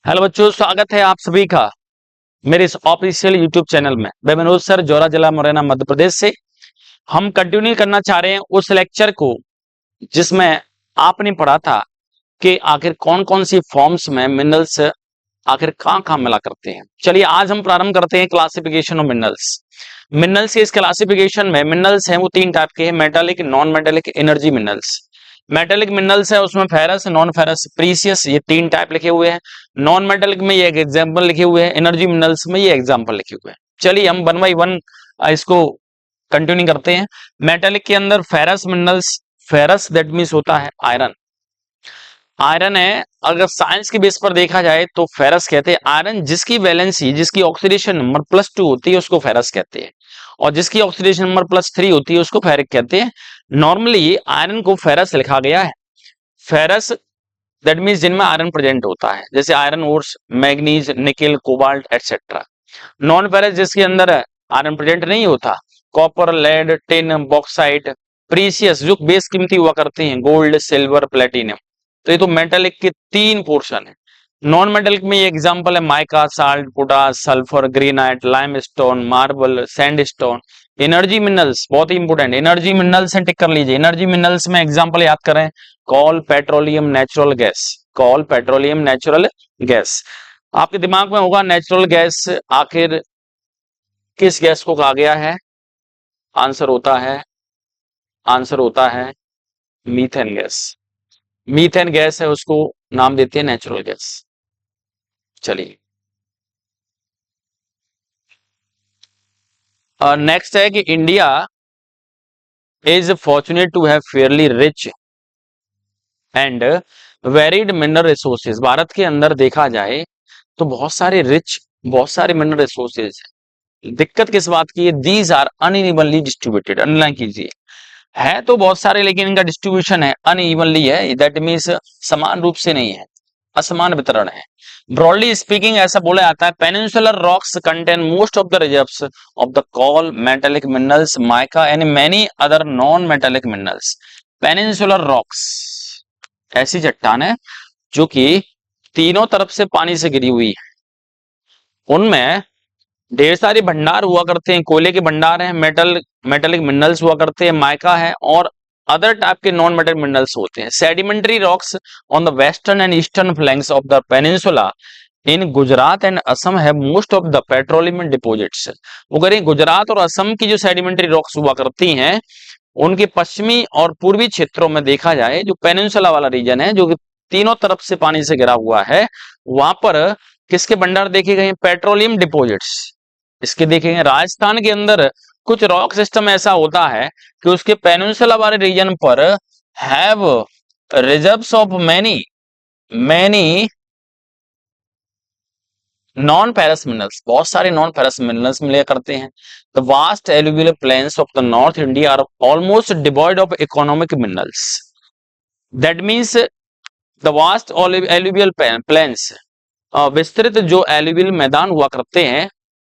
Hello बच्चों, स्वागत है आप सभी का मेरे इस ऑफिशियल यूट्यूब चैनल में। मैं मनोज सर, जौरा जिला मुरैना मध्य प्रदेश से। हम कंटिन्यू करना चाह रहे हैं उस लेक्चर को जिसमें आपने पढ़ा था कि आखिर कौन कौन सी फॉर्म्स में मिनरल्स आखिर कहाँ कहाँ मिला करते हैं। चलिए आज हम प्रारंभ करते हैं क्लासिफिकेशन ऑफ मिनरल्स। मिनरल्स के इस क्लासिफिकेशन में मिनरल्स हैं वो तीन टाइप के हैं: metallic, non metallic, energy minerals. Metallic minerals है उसमें फेरस, नॉन फेरस, प्रीसियस, ये तीन टाइप लिखे हुए हैं। नॉन मेटालिक में ये एक एग्जाम्पल लिखे हुए हैं, एनर्जी मिनरल्स में ये एग्जाम्पल लिखे हुए हैं। चलिए हम वन बाई वन इसको कंटिन्यू करते हैं। मेटालिक के अंदर ferrous minerals, ferrous that means होता है आयरन। आयरन है, अगर साइंस के बेस पर देखा जाए तो फेरस कहते हैं आयरन जिसकी वैलेंसी, जिसकी ऑक्सीडेशन नंबर +2 होती है उसको फेरस कहते हैं, और जिसकी ऑक्सीडेशन नंबर +3 होती है उसको फेरिक कहते हैं। नॉर्मली आयरन को फेरस लिखा गया है। फेरस दैट मीन्स जिनमें आयरन प्रेजेंट होता है, जैसे iron ores, manganese, nickel, cobalt etcetera. Non ferrous जिसके अंदर आयरन प्रेजेंट नहीं होता, copper, lead, tin, bauxite. Precious जो बेस कीमती हुआ करते हैं, गोल्ड, सिल्वर, प्लेटिनम। तो ये तो मेटालिक के तीन पोर्शन है। नॉन मेटालिक में ये एग्जांपल है mica, salt, potash, sulphur, granite, limestone, marble, sandstone. Energy minerals बहुत ही इंपोर्टेंट, एनर्जी मिनरल्स से टिक कर लीजिए। एनर्जी मिनरल्स में एग्जांपल याद करें: call, petroleum, natural gas. Call, petroleum, natural gas. आपके दिमाग में होगा नेचुरल गैस आखिर किस गैस को कहा गया है? आंसर होता है, आंसर होता है मीथेन गैस। मीथेन गैस है उसको नाम देते हैं नेचुरल गैस। चलिए नेक्स्ट है कि India is fortunate to have fairly rich and varied mineral resources. Bharat के अंदर देखा जाए तो बहुत सारे रिच, बहुत सारे मिनरल रिसोर्सेज है। दिक्कत किस बात की है? These are unevenly distributed. Underline कीजिए, है तो बहुत सारे लेकिन इनका डिस्ट्रीब्यूशन है अनइवनली है, दैट मीन्स समान रूप से नहीं है, असमान वितरण है। ब्रॉडली स्पीकिंग ऐसा बोला जाता है peninsular rocks contain most of the reserves of the call, metallic minerals, mica and many other non metallic minerals. Peninsular rocks ऐसी चट्टान है जो कि तीनों तरफ से पानी से घिरी हुई है। उनमें ढेर सारे भंडार हुआ करते हैं, कोयले के भंडार हैं, मेटालिक मिनरल्स हुआ करते हैं, माइका है और अदर टाइप के नॉन मेटल मिनरल्स होते हैं। Sedimentary rocks on the western and eastern flanks of the peninsula in Gujarat and Assam है most of the petroleum deposits. वो करें गुजरात और असम की जो सेडिमेंट्री रॉक्स हुआ करती हैं उनके पश्चिमी और पूर्वी क्षेत्रों में देखा जाए, जो पेनिनसुला वाला रीजन है जो कि तीनों तरफ से पानी से घिरा हुआ है, वहां पर किसके भंडार देखे गए? Petroleum deposits. इसके देखेंगे राजस्थान के अंदर कुछ रॉक सिस्टम ऐसा होता है कि उसके पेनिनसुला वाले रीजन पर have reserves of many many non ferrous minerals. बहुत सारे नॉन फेरस मिनरल्स मिले करते हैं। The vast alluvial plains of the north India are almost devoid of economic minerals. That means the vast alluvial plains, विस्तृत जो alluvial मैदान हुआ करते हैं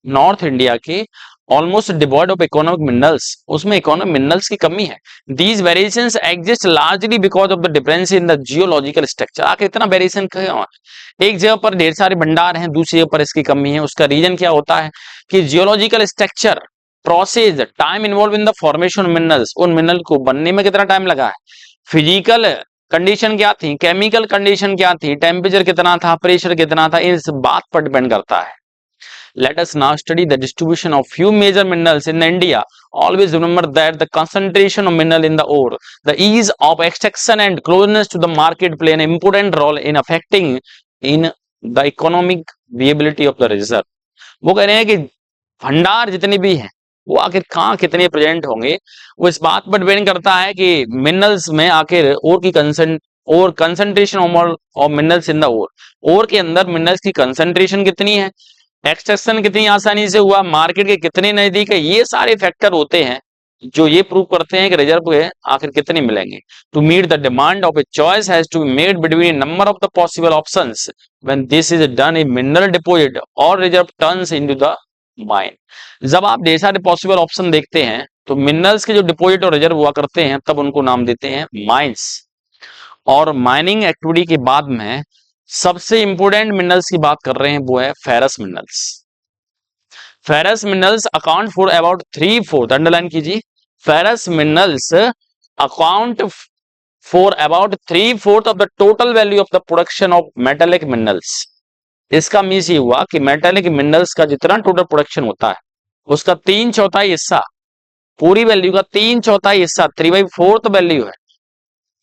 नॉर्थ इंडिया के, almost devoid of economic minerals, उसमें इकोनॉमिक मिनरल्स की कमी है। These variations exist largely because of the difference in the geological structure. आखिर इतना वेरिएशन क्यों? एक जगह पर ढेर सारे भंडार हैं, दूसरी जगह पर इसकी कमी है। उसका रीजन क्या होता है कि geological structure, process, time involve in the formation minerals. उन मिनरल को बनने में कितना टाइम लगा है, फिजिकल कंडीशन क्या थी, केमिकल कंडीशन क्या थी, टेम्परेचर कितना था, प्रेशर कितना था, इस बात पर डिपेंड करता है। Let us now study the distribution of few major minerals in India. Always remember that the concentration of mineral in the ore, the ease of extraction and closeness to the market play an important role in affecting in the economic viability of the reserve. वो कह रहे हैं कि भंडार जितने भी हैं वो आखिर कहाँ कितने प्रेजेंट होंगे, वो इस बात पर डिपेंड करता है कि मिनरल्स में आखिर ओर की concentration of minerals in the ore के अंदर मिनरल्स की कंसंट्रेशन कितनी है, एक्सट्रैक्शन कितनी आसानी से हुआ, मार्केट के कितने नजदीक है। ये सारे फैक्टर होते हैं जो ये प्रूव करते हैं कि रिजर्व के आखिर कितने मिलेंगे। To meet the demand of a choice has to be made between number of the possible options. When this is done a mineral deposit or reserve turns into the mine. जब आप ढेर सारे possible option देखते हैं तो minerals के जो deposit or reserve हुआ करते हैं तब उनको नाम देते हैं माइंस। और माइनिंग एक्टिविटी के बाद में सबसे इंपोर्टेंट मिनरल्स की बात कर रहे हैं, वो है ferrous minerals. Ferrous minerals account for about 3/4, underline कीजिए, ferrous minerals account for about 3/4 of the total value of the production of metallic minerals. इसका मीन्स ये हुआ कि मेटेलिक मिनरल्स का जितना टोटल प्रोडक्शन होता है उसका 3/4 हिस्सा, पूरी वैल्यू का 3/4 हिस्सा, 3/4 वैल्यू है,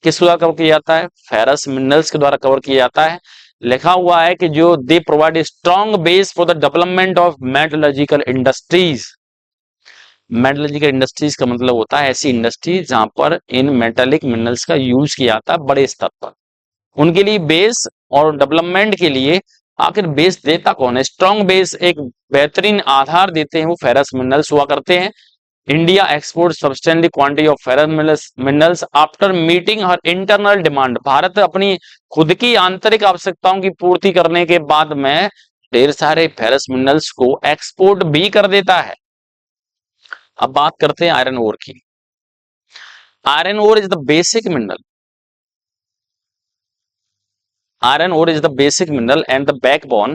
किस द्वारा कवर किया जाता है? फेरस मिनरल्स के द्वारा कवर किया जाता है। लिखा हुआ है कि जो they provide strong base for the development of metallurgical industries. Metallurgical industries का मतलब होता है ऐसी इंडस्ट्री जहां पर इन मेटेलिक मिनरल्स का यूज किया जाता है बड़े स्तर पर। उनके लिए बेस और डेवलपमेंट के लिए आखिर बेस देता कौन है? स्ट्रॉन्ग बेस, एक बेहतरीन आधार देते हैं वो फेरस मिनरल्स हुआ करते हैं। India export substantial quantity of ferrous minerals after meeting her internal demand. Bharat अपनी खुद की आंतरिक आवश्यकताओं की पूर्ति करने के बाद में ढेर सारे फेरस मिनरल्स को एक्सपोर्ट भी कर देता है। अब बात करते हैं आयरन ओर की। Iron ore is the basic mineral, iron ore is the basic mineral and the backbone,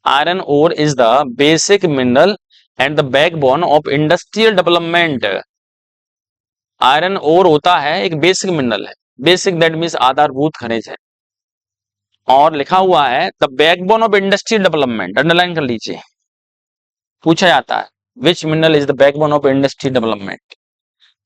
iron ore is the basic mineral and the backbone of industrial development। Iron ore होता है एक basic mineral है, basic that means आधारभूत खनिज है, और लिखा हुआ है the backbone of industrial development, underline कर लीजिए। पूछा जाता है which mineral is the backbone of industrial development.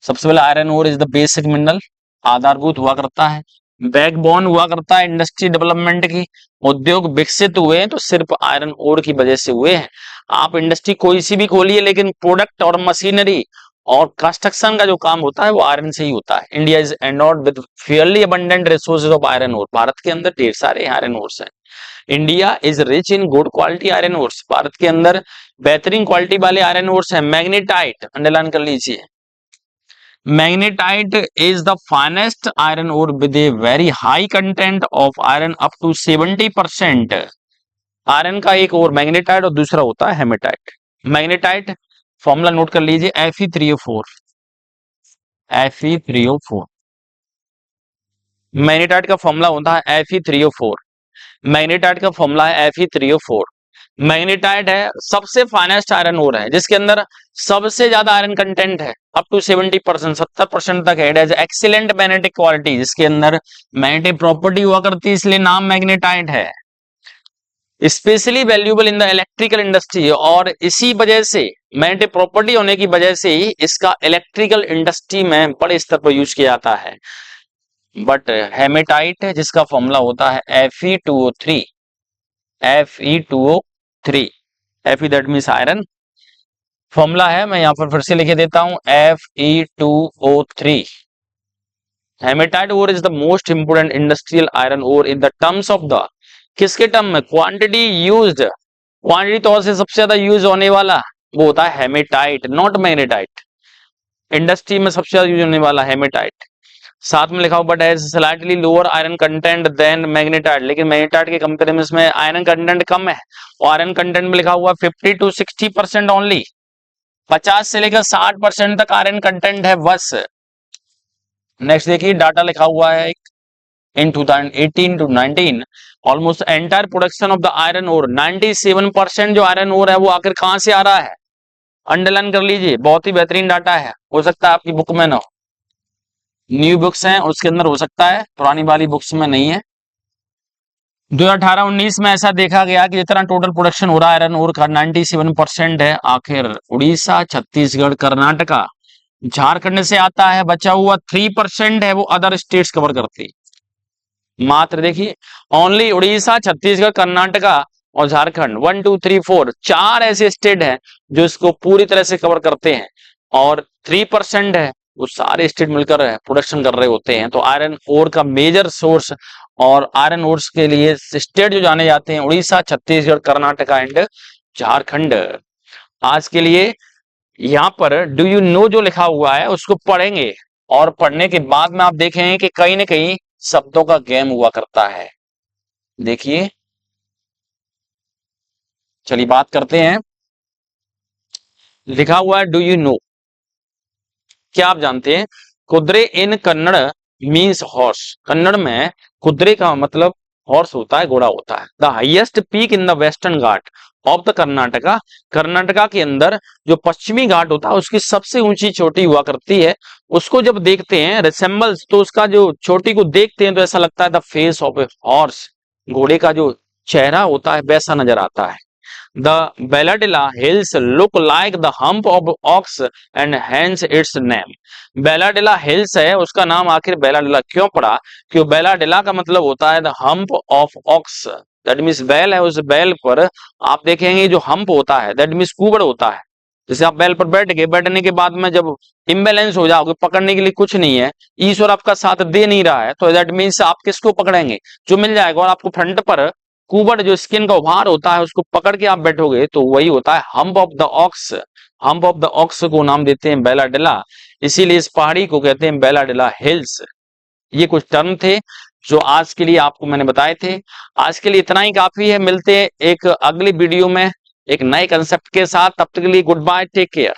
सबसे पहले iron ore is the basic mineral, आधारभूत हुआ करता है, बैकबोन हुआ करता है इंडस्ट्री डेवलपमेंट की। उद्योग विकसित हुए हैं तो सिर्फ आयरन ओर की वजह से हुए हैं। आप इंडस्ट्री कोई सी भी खोलिए लेकिन प्रोडक्ट और मशीनरी और कंस्ट्रक्शन का जो काम होता है वो आयरन से ही होता है। India is endowed with fairly abundant resources of iron ore. भारत के अंदर ढेर सारे आयरन ओर्स हैं। India is rich in good quality iron ores. भारत के अंदर बेहतरीन क्वालिटी वाले आयरन ओर्स हैं। मैग्नेटाइट, अंडरलाइन कर लीजिए। Magnetite is the finest iron ore with a very high content of iron up to 70%। Iron का एक और मैग्नेटाइट और दूसरा होता है हेमेटाइट। मैग्नेटाइट फॉर्मूला नोट कर लीजिए, Fe3O4। Fe3O4 मैग्नेटाइट का फॉर्मूला होता है Fe3O4। मैग्नेटाइट का फॉर्मूला है Fe3O4। मैग्नेटाइट है सबसे फाइनेस्ट आयरन ओर है जिसके अंदर सबसे ज्यादा आयरन कंटेंट है, अप टू 70%, 70% तक है। It has excellent magnetic quality, जिसके अंदर मैग्नेटिक प्रॉपर्टी हुआ करती है, इसलिए नाम मैग्नेटाइट है। Specially valuable in the electrical industry, और इसी वजह से मैग्नेटिक प्रॉपर्टी होने की वजह से ही इसका इलेक्ट्रिकल इंडस्ट्री में बड़े स्तर पर यूज किया जाता है। बट हेमेटाइट है जिसका फॉर्मूला होता है Fe2O3। Fe2O3, Fe that means iron. Formula है, मैं यहां पर फिर से लिखे देता हूं, Fe2O3। Hematite ore is the most important industrial iron ore in the terms of the, किसके टर्म में? क्वांटिटी यूज्ड, क्वांटिटी तौर से सबसे ज्यादा यूज होने वाला वो होता है हेमेटाइट, नॉट मैग्नेटाइट। इंडस्ट्री में सबसे ज्यादा यूज होने वाला हेमेटाइट। साथ में लिखा हुआ but has slightly lower iron content than magnetite, लेकिन मैग्नेटाइट के कंपेरिजन में आयरन कंटेंट कम है। और आयरन कंटेंट में लिखा हुआ 50 to 60% ओनली, 50 से लेकर 60% तक आयरन कंटेंट है बस। नेक्स्ट देखिए डाटा लिखा हुआ है in 2018 to 19 almost entire production of the iron ore, 97% जो आयरन ओर है वो आखिर कहां से आ रहा है? अंडरलाइन कर लीजिए, बहुत ही बेहतरीन डाटा है। हो सकता है आपकी बुक में ना हो, न्यू बुक्स हैं उसके अंदर हो सकता है, पुरानी वाली बुक्स में नहीं है। 2018-19 में ऐसा देखा गया कि जितना टोटल प्रोडक्शन हो रहा है आयरन ओर का 97% है आखिर उड़ीसा, छत्तीसगढ़, कर्नाटका, झारखंड से आता है। बचा हुआ 3% है वो अदर स्टेट्स कवर करती। मात्र देखिए ओनली उड़ीसा, छत्तीसगढ़, कर्नाटका और झारखंड, 1 2 3 4 चार ऐसे स्टेट हैं जो इसको पूरी तरह से कवर करते हैं, और 3% है वो सारे स्टेट मिलकर प्रोडक्शन कर रहे होते हैं। तो आयरन ओर का मेजर सोर्स और आयरन ओर्स के लिए स्टेट जो जाने जाते हैं उड़ीसा, छत्तीसगढ़, कर्नाटका एंड झारखंड। आज के लिए यहाँ पर डू यू नो जो लिखा हुआ है उसको पढ़ेंगे, और पढ़ने के बाद में आप देखेंगे कि कहीं ना कहीं शब्दों का गेम हुआ करता है। देखिए चलिए बात करते हैं। लिखा हुआ है डू यू नो, क्या आप जानते हैं? कुदरे इन कन्नड़ मीन्स हॉर्स। कन्नड़ में कुदरे का मतलब हॉर्स होता है, घोड़ा होता है। The highest peak in the western Ghat of the Karnataka, Karnataka के अंदर जो पश्चिमी घाट होता है उसकी सबसे ऊंची चोटी हुआ करती है। उसको जब देखते हैं रिसेंबल्स, तो उसका जो चोटी को देखते हैं तो ऐसा लगता है the face of a horse, घोड़े का जो चेहरा होता है वैसा नजर आता है। The Bailadila hills look like the hump of ox and hence its name. Bailadila hills है, उसका नाम आखिर बेलाडिला क्यों पड़ा? क्यों बेलाडिला का मतलब होता है the hump of aux, that means बैल है, उस बैल पर आप देखेंगे जो हम्प होता है दैट मीन्स कुबड़ होता है। जैसे आप बैल पर बैठ गए, बैठने के बाद में जब इम्बैलेंस हो जाओगे, पकड़ने के लिए कुछ नहीं है, ईश्वर आपका साथ दे नहीं रहा है, तो दैट मीन्स आप किसको पकड़ेंगे? जो मिल जाएगा। और आपको फ्रंट पर कुबड़ जो स्किन का उभार होता है उसको पकड़ के आप बैठोगे तो वही होता है hump of the ox. Hump of the ox को नाम देते हैं बेलाडिला, इसीलिए इस पहाड़ी को कहते हैं बेलाडिला हिल्स। ये कुछ टर्म थे जो आज के लिए आपको मैंने बताए थे। आज के लिए इतना ही काफी है, मिलते हैं एक अगली वीडियो में एक नए कंसेप्ट के साथ। तब तक के लिए गुड बाय, टेक केयर।